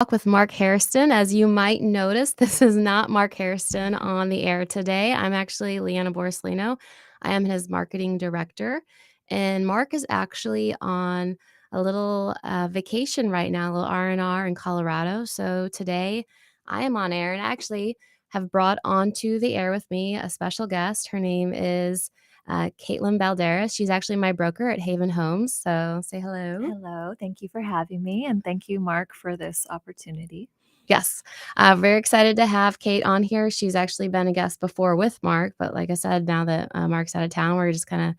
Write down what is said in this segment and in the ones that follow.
Talk with Mark Hairston. As you might notice, this is not Mark Hairston on the air today. I'm actually Leanna Borsalino. I am his marketing director, and Mark is actually on a little vacation right now, a little R&R in Colorado. So today I am on air and actually have brought onto the air with me a special guest. Her name is Caitlin Balderas. She's actually my broker at Haven Homes. So say hello. Hello, thank you for having me, and thank you, Mark, for this opportunity. Yes. Very excited to have Kate on here. She's actually been a guest before with Mark, but like I said, now that Mark's out of town, we're just gonna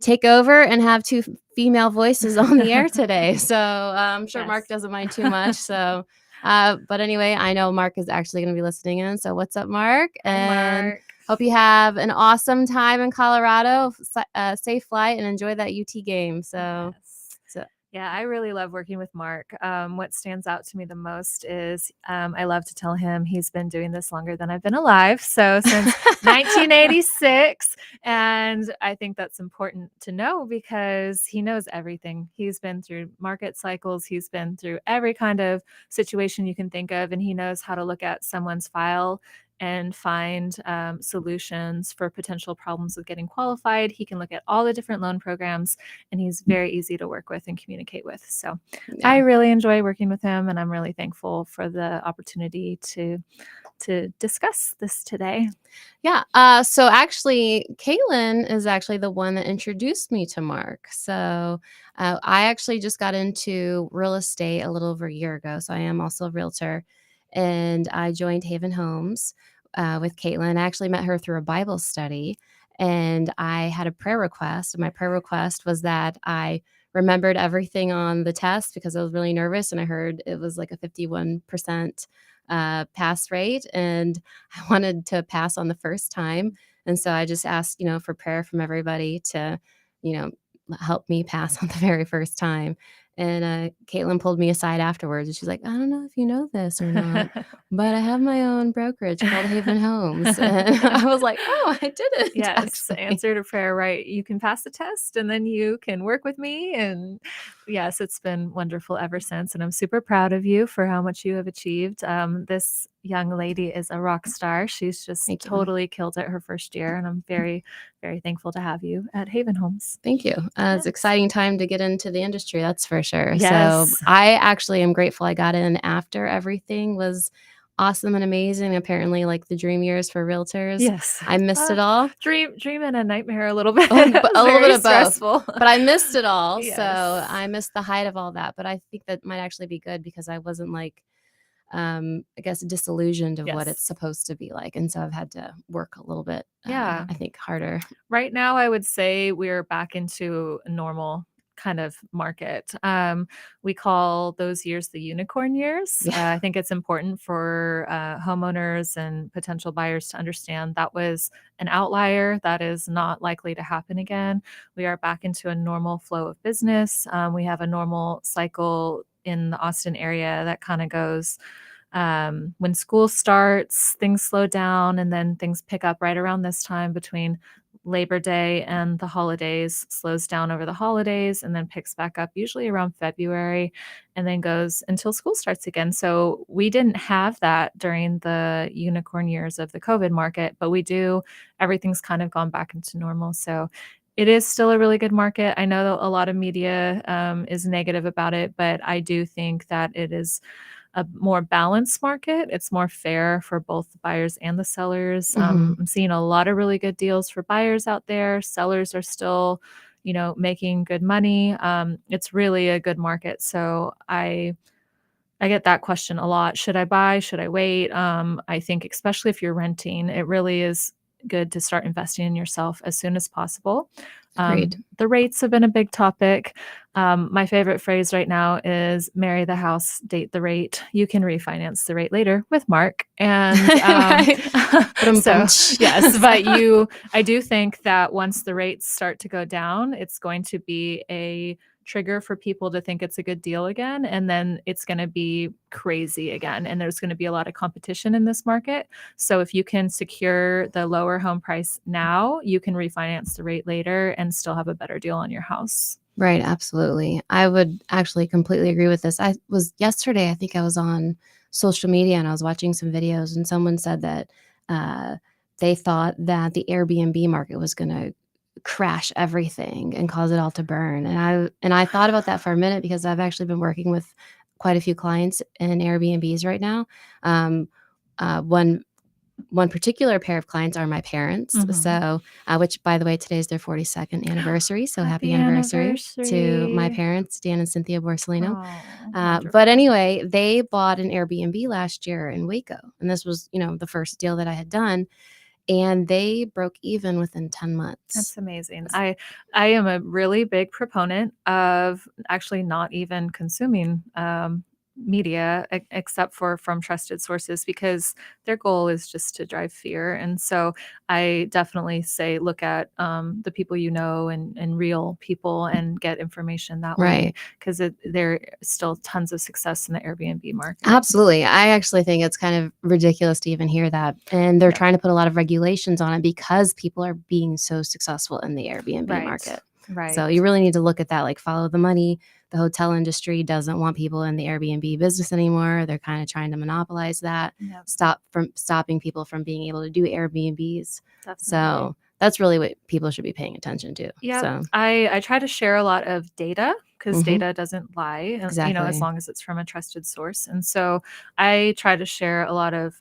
take over and have two female voices on the air today. So I'm sure Mark Yes. doesn't mind too much. So, but anyway, I know Mark is actually going to be listening in. So what's up, Mark? Hi, And Mark. hope you have an awesome time in Colorado. Safe flight and enjoy that UT game. So, Yes. so Yeah, I really love working with Mark. What stands out to me the most is I love to tell him he's been doing this longer than I've been alive. So since 1986. And I think that's important to know because he knows everything. He's been through market cycles, he's been through every kind of situation you can think of, and he knows how to look at someone's file and find solutions for potential problems with getting qualified. He can look at all the different loan programs, and he's very easy to work with and communicate with. So I yeah. really enjoy working with him, and I'm really thankful for the opportunity to discuss this today. Yeah. So actually, Caitlin is actually the one that introduced me to Mark. So I actually just got into real estate a little over a year ago. So I am also a realtor, and I joined Haven Homes with Caitlin. I actually met her through a Bible study, and I had a prayer request. And my prayer request was that I remembered everything on the test because I was really nervous, and I heard it was like a 51% pass rate, and I wanted to pass on the first time. And so I just asked, for prayer from everybody to, you know, help me pass on the very first time. And Caitlin pulled me aside afterwards, and she's like, "I don't know if you know this or not, but I have my own brokerage called Haven Homes." And I was like, "Oh, I didn't Yes, actually." answer to prayer, right? You can pass the test and then you can work with me. And yes, it's been wonderful ever since. And I'm super proud of you for how much you have achieved. This young lady is a rock star. She's just Thank you. totally killed it her first year. And I'm very, very thankful to have you at Haven Homes. Thank you. It's an Yes. exciting time to get into the industry, that's for sure. So Yes. I actually am grateful I got in after everything was awesome and amazing. Apparently, like the dream years for realtors. Yes. I missed it all. Dream and a nightmare a little bit. Oh, It but was a little bit very of both. stressful. But I missed it all. So Yes. I missed the height of all that. But I think that might actually be good because I wasn't like, I guess, disillusioned of what it's Yes. supposed to be like. And so I've had to work a little bit, Yeah. I think, harder. Right now, I would say we're back into a normal kind of market. We call those years the unicorn years. Yeah. I think it's important for homeowners and potential buyers to understand that was an outlier. That is not likely to happen again. We are back into a normal flow of business. We have a normal cycle in the Austin area that kind of goes when school starts, things slow down, and then things pick up right around this time between Labor Day and the holidays, slows down over the holidays, and then picks back up usually around February and then goes until school starts again. So we didn't have that during the unicorn years of the COVID market, but we do. Everything's kind of gone back into normal. So it is still a really good market. I know that a lot of media is negative about it, but I do think that it is a more balanced market. It's more fair for both the buyers and the sellers. Hmm. I'm seeing a lot of really good deals for buyers out there. Sellers are still, making good money. It's really a good market. So I get that question a lot. Should I buy? Should I wait? I think especially if you're renting, it really is good to start investing in yourself as soon as possible. Agreed. The rates have been a big topic. My favorite phrase right now is marry the house, date the rate. You can refinance the rate later with Mark. And Right. so, Ba-dum-bum-tsh. yes, I do think that once the rates start to go down, it's going to be a trigger for people to think it's a good deal again. And then it's going to be crazy again. And there's going to be a lot of competition in this market. So if you can secure the lower home price now, you can refinance the rate later and still have a better deal on your house. Right, absolutely. I would actually completely agree with this. I was yesterday, I think I was on social media and I was watching some videos and someone said that uh, they thought that the Airbnb market was going to crash everything and cause it all to burn. And I thought about that for a minute because I've actually been working with quite a few clients in Airbnbs right now. Um, one one particular pair of clients are my parents. Mhm. So, which by the way, today is their 42nd anniversary. So happy Happy anniversary to my anniversary. parents, Dan and Cynthia Borsellino. Oh, But wonderful. anyway, they bought an Airbnb last year in Waco. And this was, the first deal that I had done. And they broke even within 10 months. That's amazing. I am a really big proponent of actually not even consuming media except for from trusted sources because their goal is just to drive fear. And so I definitely say look at the people you know and real people and get information that way Right. because there are still tons of success in the Airbnb market. Absolutely. I actually think it's kind of ridiculous to even hear that. And they're Yep. trying to put a lot of regulations on it because people are being so successful in the Airbnb Right. market. So you Right. really need to look at that, like follow the money. The hotel industry doesn't want people in the Airbnb business anymore. They're kind of trying to monopolize that, Yep. stopping people from being able to do Airbnbs. Definitely. So that's really what people should be paying attention to. Yep. So, I try to share a lot of data because mhm, data doesn't lie, as exactly. long as it's from a trusted source. And so I try to share a lot of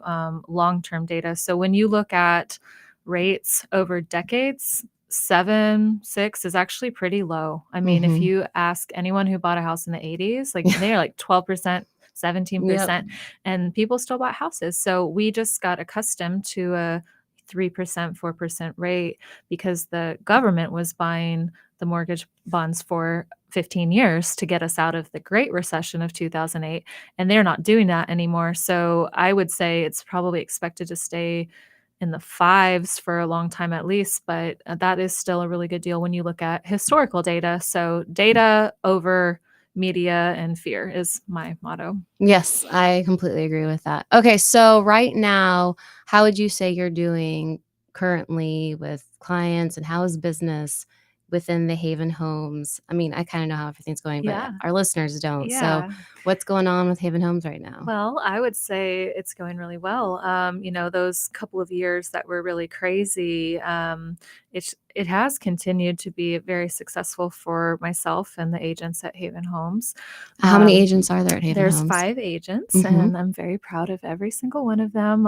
long-term data. So when you look at rates over decades, 7, 6 is actually pretty low. I mean, if Hmm. you ask anyone who bought a house in the 80s, like they're like 12%, Yep. 17%, and people still bought houses. So we just got accustomed to a 3%, 4% rate because the government was buying the mortgage bonds for 15 years to get us out of the Great Recession of 2008. And they're not doing that anymore. So I would say it's probably expected to stay in the fives for a long time at least, but that is still a really good deal when you look at historical data. So data over media and fear is my motto. Yes, I completely agree with that. Okay, so right now, how would you say you're doing currently with clients and how is business within the Haven Homes? I mean, I kind of know how everything's going, but Yeah. our listeners don't. So, Yeah. what's going on with Haven Homes right now? Well, I would say it's going really well. Those couple of years that were really crazy, it has continued to be very successful for myself and the agents at Haven Homes. How many Um, agents are there at Haven there's Homes? 5 agents, Mhm. and I'm very proud of every single one of them.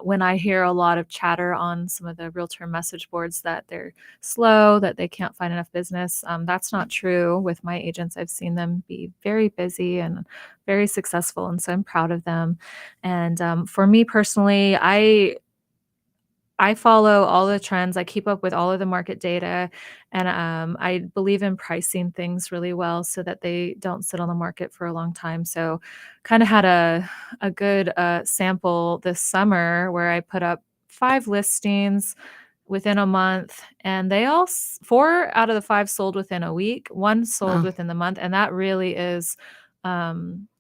When I hear a lot of chatter on some of the realtor message boards that they're slow, that they can't find enough business, that's not true with my agents. I've seen them be very busy and very successful, and so I'm proud of them. And for me personally, I follow all the trends. I keep up with all of the market data, and I believe in pricing things really well so that they don't sit on the market for a long time. So, kind of had a good sample this summer where I put up 5 listings within a month, and 4 out of the 5 sold within a week. One sold Wow. within the month, and that really is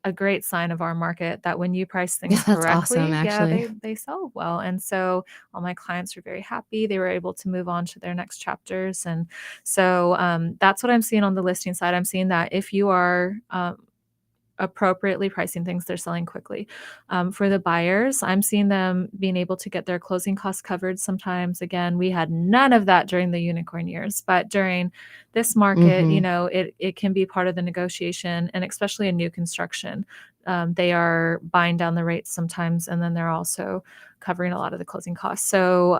a great sign of our market that when you price Yeah, things that's awesome, correctly, yeah, actually. they sell well. And so all my clients were very happy. They were able to move on to their next chapters. And so that's what I'm seeing on the listing side. I'm seeing that if you are appropriately pricing things, they're selling quickly. For the buyers, I'm seeing them being able to get their closing costs covered sometimes. Again, we had none of that during the unicorn years, but during this market, Mhm. it can be part of the negotiation, and especially in new construction. They are buying down the rates sometimes, and then they're also covering a lot of the closing costs. So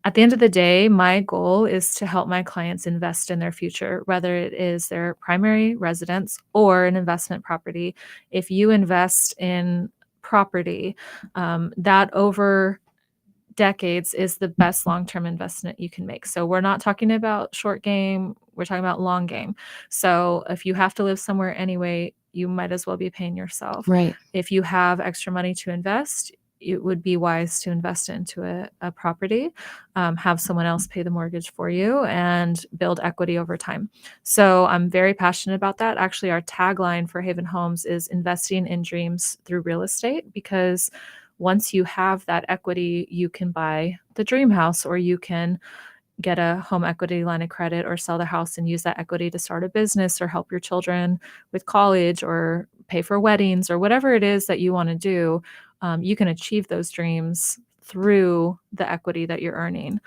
at the end of the day, my goal is to help my clients invest in their future, whether it is their primary residence or an investment property. If you invest in property, that over decades is the best long-term investment you can make. So we're not talking about short game, we're talking about long game. So if you have to live somewhere anyway, you might as well be paying yourself. Right. If you have extra money to invest, it would be wise to invest into a property, have someone else pay the mortgage for you, and build equity over time. So I'm very passionate about that. Actually, our tagline for Haven Homes is investing in dreams through real estate because once you have that equity, you can buy the dream house or you can get a home equity line of credit or sell the house and use that equity to start a business or help your children with college or pay for weddings or whatever it is that you want to do, you can achieve those dreams through the equity that you're earning.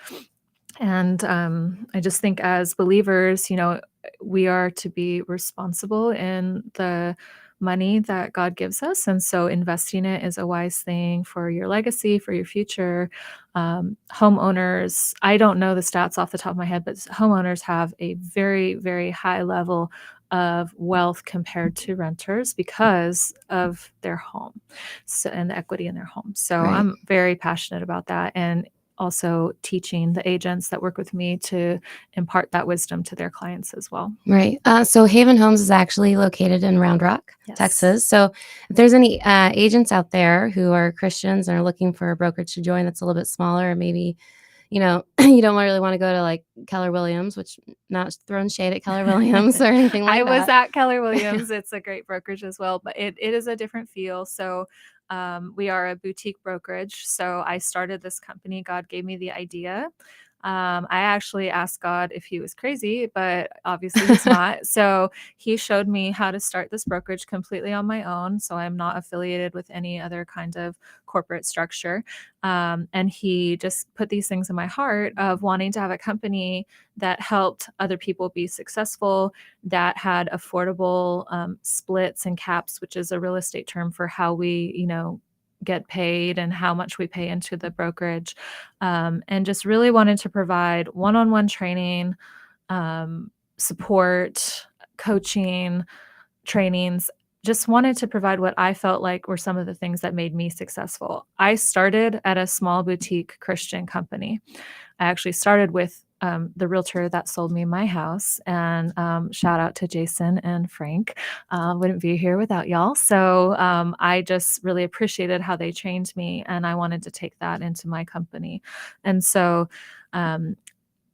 And I just think as believers, we are to be responsible in the money that God gives us. And so investing it is a wise thing for your legacy, for your future. Homeowners, I don't know the stats off the top of my head, but homeowners have a very, very high level of wealth compared to renters because of their home, and the equity in their home. So Right. I'm very passionate about that. And also teaching the agents that work with me to impart that wisdom to their clients as well. Right. So Haven Homes is actually located in Round Rock, Yes. Texas. So if there's any agents out there who are Christians and are looking for a brokerage to join that's a little bit smaller, or maybe, you don't really want to go to like Keller Williams, which not throwing shade at Keller Williams or anything I like was that. at Keller Williams. It's a great brokerage as well, but it is a different feel. So we are a boutique brokerage. So I started this company. God gave me the idea. I actually asked God if he was crazy, but obviously he's not. So he showed me how to start this brokerage completely on my own. So I'm not affiliated with any other kind of corporate structure. And he just put these things in my heart of wanting to have a company that helped other people be successful, that had affordable splits and caps, which is a real estate term for how we, get paid and how much we pay into the brokerage. And just really wanted to provide one-on-one training, support, coaching, trainings. Just wanted to provide what I felt like were some of the things that made me successful. I started at a small boutique Christian company. I actually started with the realtor that sold me my house, and shout out to Jason and Frank. Wouldn't be here without y'all. So I just really appreciated how they trained me, and I wanted to take that into my company. And so um,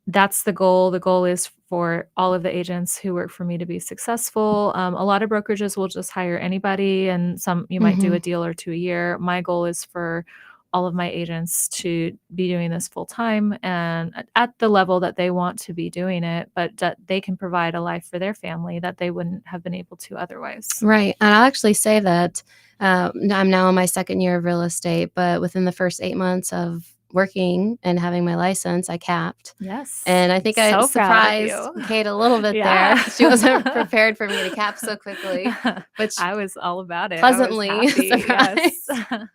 that's the goal. The goal is for all of the agents who work for me to be successful. A lot of brokerages will just hire anybody, and some you might do Hmm. a deal or two a year. My goal is for all of my agents to be doing this full time and at the level that they want to be doing it, but that they can provide a life for their family that they wouldn't have been able to otherwise. Right. And I'll actually say that I'm now in my second year of real estate, but within the first 8 months of working and having my license, I capped. Yes. And I think I So proud of surprised you. Kate a little bit there. She wasn't Yeah. prepared for me to cap so quickly, which I was all about it. I was pleasantly happy. Yes. surprised.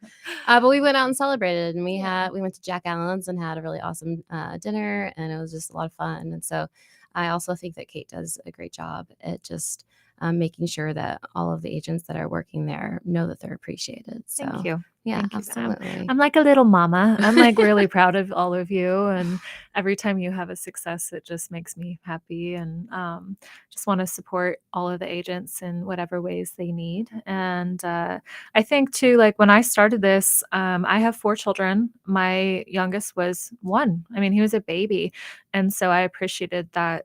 But we went out and celebrated, and Yeah. we went to Jack Allen's and had a really awesome dinner, and it was just a lot of fun. And so I also think that Kate does a great job at just making sure that all of the agents that are working there know that they're appreciated. Thank So you. yeah, Thank you. absolutely. I'm like a little mama. I'm like really proud of all of you. And every time you have a success, it just makes me happy. And just want to support all of the agents in whatever ways they need. And I think too, like when I started this, I have 4 children. My youngest was 1. I mean, he was a baby. And so I appreciated that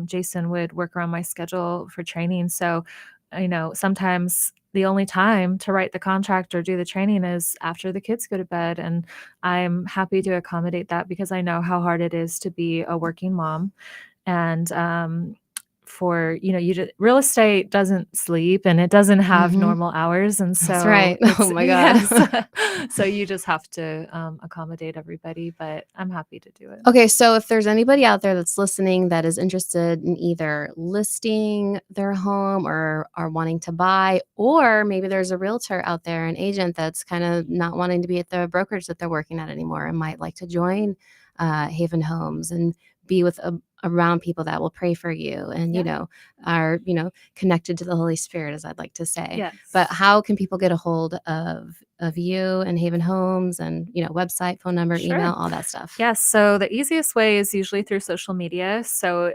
Jason would work around my schedule for training. So, sometimes the only time to write the contract or do the training is after the kids go to bed. And I'm happy to accommodate that because I know how hard it is to be a working mom. And for you just real estate doesn't sleep and it doesn't have Hmm. normal hours, and That's so right. Oh it's my God. yes. So you just have to accommodate everybody, but I'm happy to do it. Okay, so if there's anybody out there that's listening that is interested in either listing their home or are wanting to buy, or maybe there's a realtor out there, an agent that's kind of not wanting to be at the brokerage that they're working at anymore and might like to join Haven Homes and be with around people that will pray for you and Yeah. are connected to the Holy Spirit, as I'd like to say. But Yes. how can people get a hold of you and Haven Homes and website, phone number, email, Sure. all that stuff? Yes. So the easiest way is usually through social media. So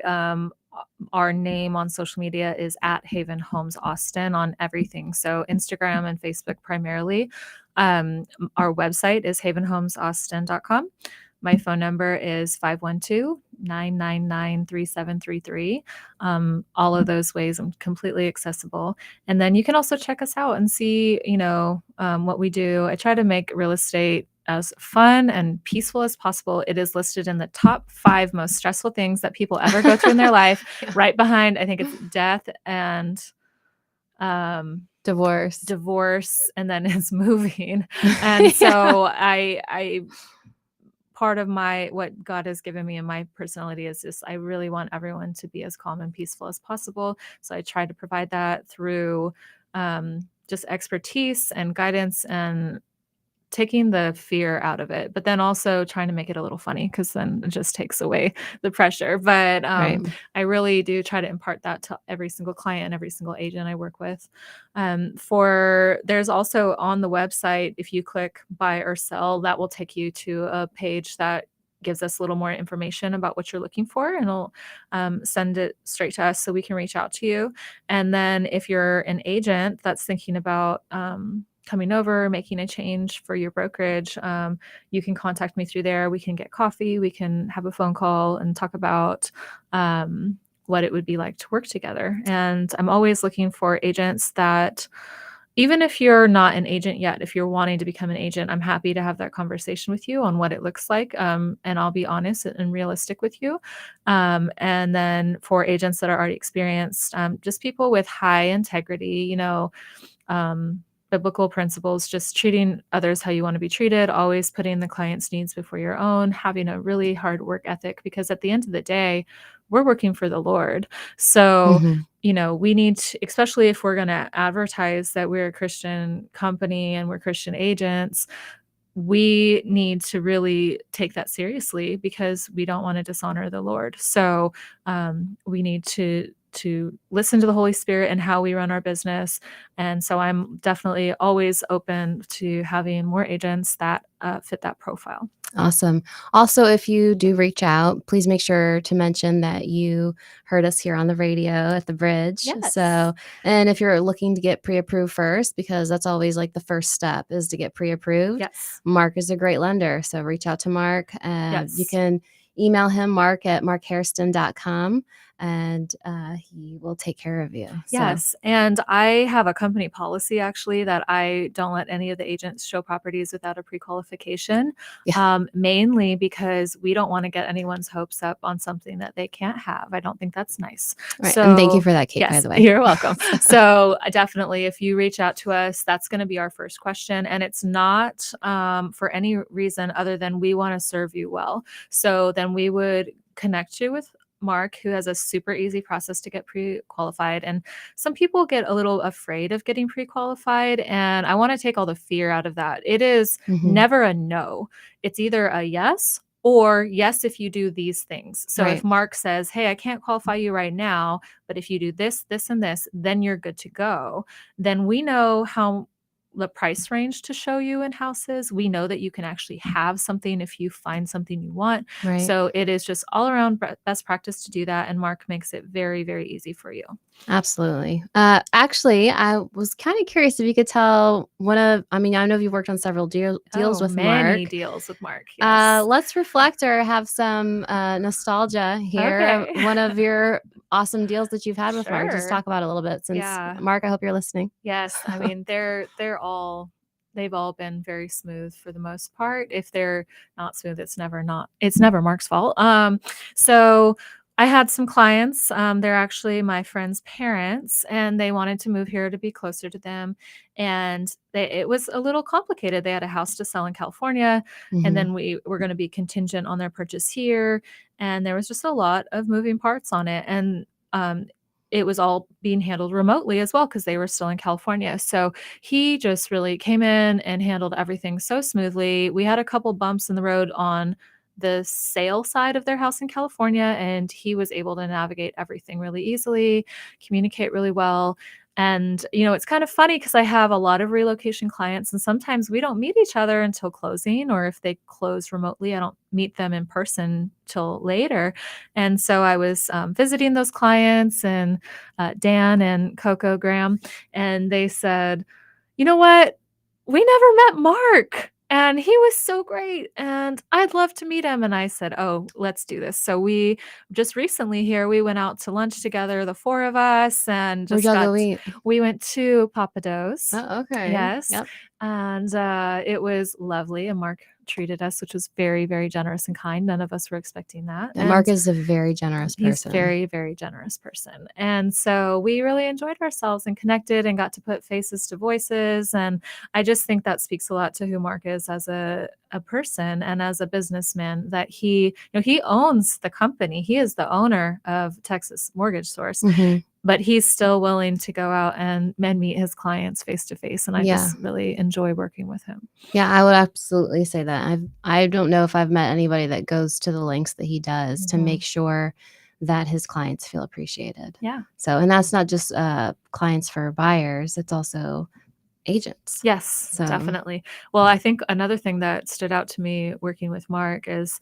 our name on social media is at Haven Homes Austin on everything. So Instagram and Facebook primarily. Our website is havenhomesaustin.com. My phone number is 512-999-3733. All of those ways I'm completely accessible. And then you can also check us out and see, what we do. I try to make real estate as fun and peaceful as possible. It is listed in the top 5 most stressful things that people ever go through in their life, Yeah. right behind, I think it's death and um, Divorce. divorce, and then it's moving. And Yeah. so I part of my what God has given me in my personality is just I really want everyone to be as calm and peaceful as possible. So I try to provide that through just expertise and guidance and taking the fear out of it, but then also trying to make it a little funny because then it just takes away the pressure. But Right. I really do try to impart that to every single client and every single agent I work with. For there's also on the website, if you click buy or sell, that will take you to a page that gives us a little more information about what you're looking for, and it'll send it straight to us so we can reach out to you. And then if you're an agent that's thinking about coming over, making a change for your brokerage, you can contact me through there. We can get coffee, we can have a phone call and talk about what it would be like to work together. And I'm always looking for agents that, even if you're not an agent yet, if you're wanting to become an agent, I'm happy to have that conversation with you on what it looks like. And I'll be honest and realistic with you. And then for agents that are already experienced, just people with high integrity, um, biblical principles, just treating others how you want to be treated, always putting the client's needs before your own, having a really hard work ethic, because at the end of the day, we're working for the Lord. So, Mhm. we need to, especially if we're going to advertise that we're a Christian company and we're Christian agents, we need to really take that seriously because we don't want to dishonor the Lord. So we need to listen to the Holy Spirit and how we run our business. And so I'm definitely always open to having more agents that fit that profile. Awesome. Also, if you do reach out, please make sure to mention that you heard us here on the radio at the bridge. Yes. So, and if you're looking to get pre-approved first, because that's always like the first step is to get pre-approved, Yes. Mark is a great lender. So reach out to Mark. You Yes. can email him, Mark at markhairston.com, and he will take care of you. So, Yes, and I have a company policy actually that I don't let any of the agents show properties without a pre-qualification, yeah. mainly because we don't want to get anyone's hopes up on something that they can't have. I don't think that's nice. Right. And thank you So, for that cake, by yes, the way. you're welcome. So, So, definitely, if you reach out to us, that's going to be our first question, and it's not for any reason other than we want to serve you well. So then we would connect you with Mark, who has a super easy process to get pre-qualified. And some people get a little afraid of getting pre-qualified, and I want to take all the fear out of that. It is mhm. never a no. It's either a yes or yes if you do these things. So if Right. Mark says, "Hey, I can't qualify you right now, but if you do this, this and this, then you're good to go." Then we know how the price range to show you in houses. We know that you can actually have something if you find something you want. Right. So it is just all around best practice to do that. And Mark makes it very, very easy for you. Absolutely. Actually, I was kind of curious if you could tell I mean, I know you've worked on several deals Oh, with many Mark. deals with Mark. Yes. Let's reflect or have some nostalgia here. Okay. One of your awesome deals that you've had with Mark. Just Sure. talk about it a little bit since Yeah. Mark, I hope you're listening. Yes, I mean, they've all been very smooth for the most part. If they're not smooth, it's never Mark's fault. So I had some clients, they're actually my friend's parents, and they wanted to move here to be closer to them. And it was a little complicated. They had a house to sell in California, and Hmm. then we were going to be contingent on their purchase here. And there was just a lot of moving parts on it. And um, it was all being handled remotely as well because they were still in California. So he just really came in and handled everything so smoothly. We had a couple bumps in the road on the sale side of their house in California, and he was able to navigate everything really easily, communicate really well. And, it's kind of funny because I have a lot of relocation clients, and sometimes we don't meet each other until closing, or if they close remotely, I don't meet them in person till later. And so I was visiting those clients, and Dan and Coco Graham, and they said, "You know what? We never met Mark. And he was so great. And I'd love to meet him." And I said, "Oh, let's do this." So we just recently here, we went out to lunch together, the four of us, and Where'd just y'all go eat? we went to Papados. Oh, okay. Yes. Yep. And it was lovely. And Mark treated us, which was very, very generous and kind. None of us were expecting that. Yeah, Mark is a very generous He's person. very, very generous person. And so we really enjoyed ourselves and connected and got to put faces to voices. And I just think that speaks a lot to who Mark is as a person and as a businessman, that he owns the company. He is the owner of Texas Mortgage Source. Mhm. But he's still willing to go out and meet his clients face to face, and I Yeah. just really enjoy working with him. Yeah, I would absolutely say that. I don't know if I've met anybody that goes to the lengths that he does to make sure that his clients feel appreciated. Yeah. So, and that's not just clients for buyers, it's also agents. Yes, So, definitely. Well, I think another thing that stood out to me working with Mark is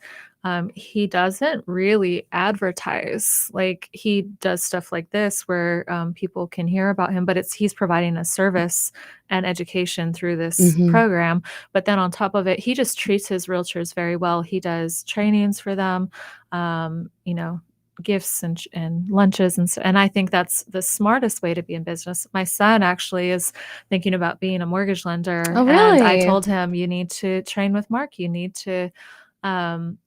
he doesn't really advertise. Like, he does stuff like this where people can hear about him, but he's providing a service and education through this program. But then on top of it, he just treats his realtors very well. He does trainings for them, you know, gifts and lunches, and I think that's the smartest way to be in business. My son actually is thinking about being a mortgage lender, oh, and I really? told him, you need to train with Mark. You need to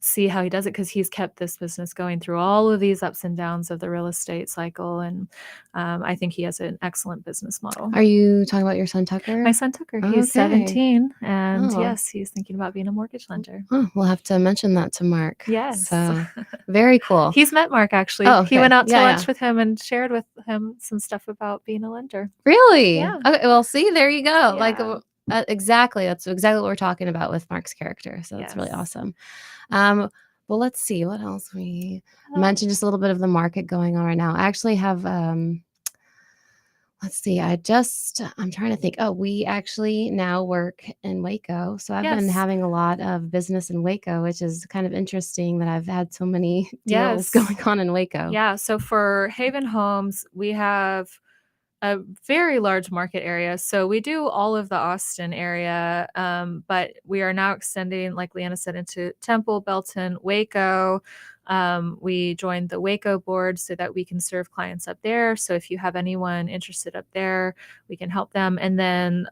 see how he does it, because he's kept this business going through all of these ups and downs of the real estate cycle, and I think he has an excellent business model. Are you talking about your son Tucker? My son Tucker, Okay. he's 17, and Oh. yes, he's thinking about being a mortgage lender. Oh, we'll have to mention that to Mark. Yes. So, very cool. He's met Mark, actually. Oh, He okay. went out to Yeah, lunch yeah. with him and shared with him some stuff about being a lender. Really? Yeah. Okay, well, see, there you go. Like, Yeah. exactly. That's exactly what we're talking about with Mark's character. So that's really Yes. awesome. Well, let's see what else we mentioned. Just a little bit of the market going on right now. I actually have. Let's see. I'm trying to think. Oh, we actually now work in Waco. So I've been Yes. having a lot of business in Waco, which is kind of interesting that I've had so many deals Yes. going on in Waco. Yeah. So for Haven Homes, we have a very large market area. So we do all of the Austin area, but we are now extending, like Leanna said, into Temple, Belton, Waco. We joined the Waco board so that we can serve clients up there. So if you have anyone interested up there, we can help them. And then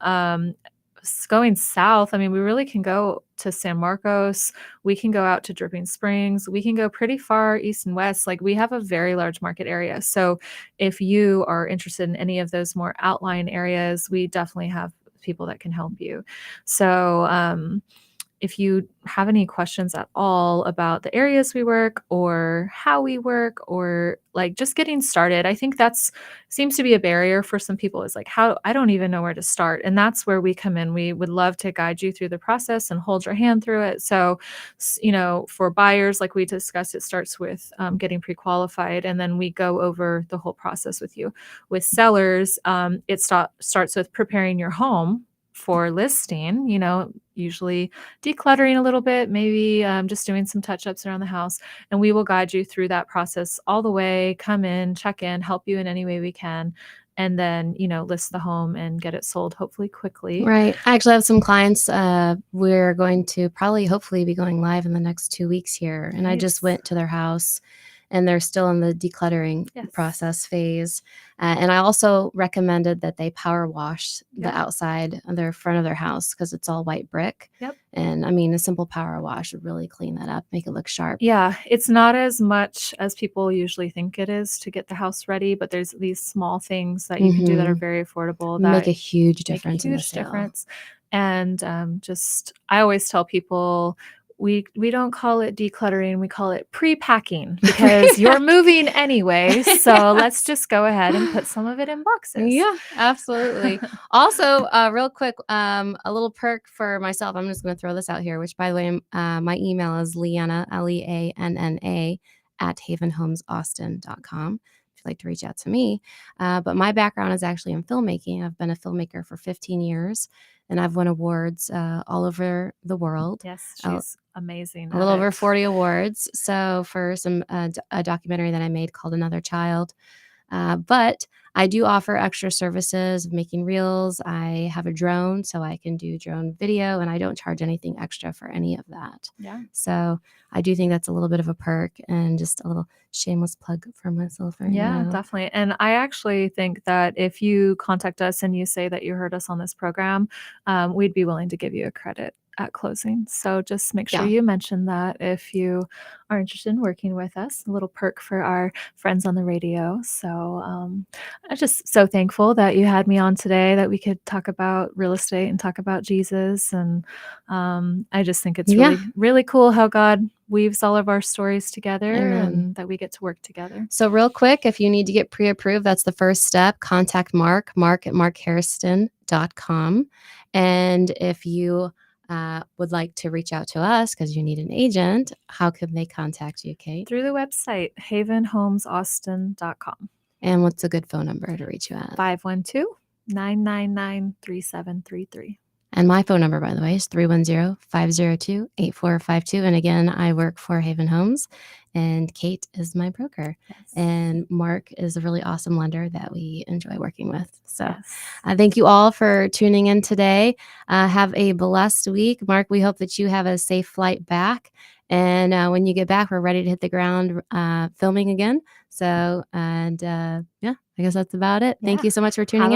going south, I mean, we really can go to San Marcos. We can go out to Dripping Springs. We can go pretty far east and west. Like, we have a very large market area. So if you are interested in any of those more outlying areas, we definitely have people that can help you. So if you have any questions at all about the areas we work or how we work, or like just getting started, I think that's seems to be a barrier for some people, is like, how I don't even know where to start. And that's where we come in. We would love to guide you through the process and hold your hand through it. So, for buyers, like we discussed, it starts with getting pre-qualified, and then we go over the whole process with you. With sellers, it starts with preparing your home for listing, usually decluttering a little bit, maybe just doing some touch-ups around the house. And we will guide you through that process all the way, come in, check in, help you in any way we can, and then, list the home and get it sold, hopefully quickly. Right. I actually have some clients. We're going to hopefully be going live in the next 2 weeks here. And I just went to their house, and they're still in the decluttering process phase. And I also recommended that they power wash the outside of their front of their house, because it's all white brick. Yep. And I mean, a simple power wash would really clean that up, make it look sharp. Yeah, it's not as much as people usually think it is to get the house ready, but there's these small things that you can do that are very affordable that make a huge difference in the sale. And I always tell people, we don't call it decluttering, we call it pre-packing, because you're moving anyway. So let's just go ahead and put some of it in boxes. Yeah, absolutely. Also, real quick, a little perk for myself. I'm just going to throw this out here, which, by the way, my email is Leanna, Leanna, at havenhomesaustin.com. If you'd like to reach out to me. But my background is actually in filmmaking. I've been a filmmaker for 15 years, and I've won awards all over the world. Yes, she's amazing. A little over 40 awards. So for a documentary that I made called Another Child. But I do offer extra services of making reels. I have a drone, so I can do drone video, and I don't charge anything extra for any of that. Yeah. So I do think that's a little bit of a perk, and just a little shameless plug for myself right now. Yeah, definitely. And I actually think that if you contact us and you say that you heard us on this program, we'd be willing to give you a credit at closing. So just make sure Yeah. you mention that if you are interested in working with us. A little perk for our friends on the radio. So I'm just so thankful that you had me on today, that we could talk about real estate and talk about Jesus. And I just think it's Yeah. really, really cool how God weaves all of our stories together Amen. and that we get to work together. So real quick, if you need to get pre-approved, that's the first step. Contact Mark at markhairston.com. And if you would like to reach out to us because you need an agent, how can they contact you, Kate? Through the website, havenhomesaustin.com. And what's a good phone number to reach you at? 512-999-3733. And my phone number, by the way, is 310-502-8452. And again, I work for Haven Homes, and Kate is my broker. Yes. And Mark is a really awesome lender that we enjoy working with. So Yes. thank you all for tuning in today. Have a blessed week. Mark, we hope that you have a safe flight back. And when you get back, we're ready to hit the ground filming again. So, and yeah, I guess that's about it. Thank Yeah. you so much for Have tuning a in.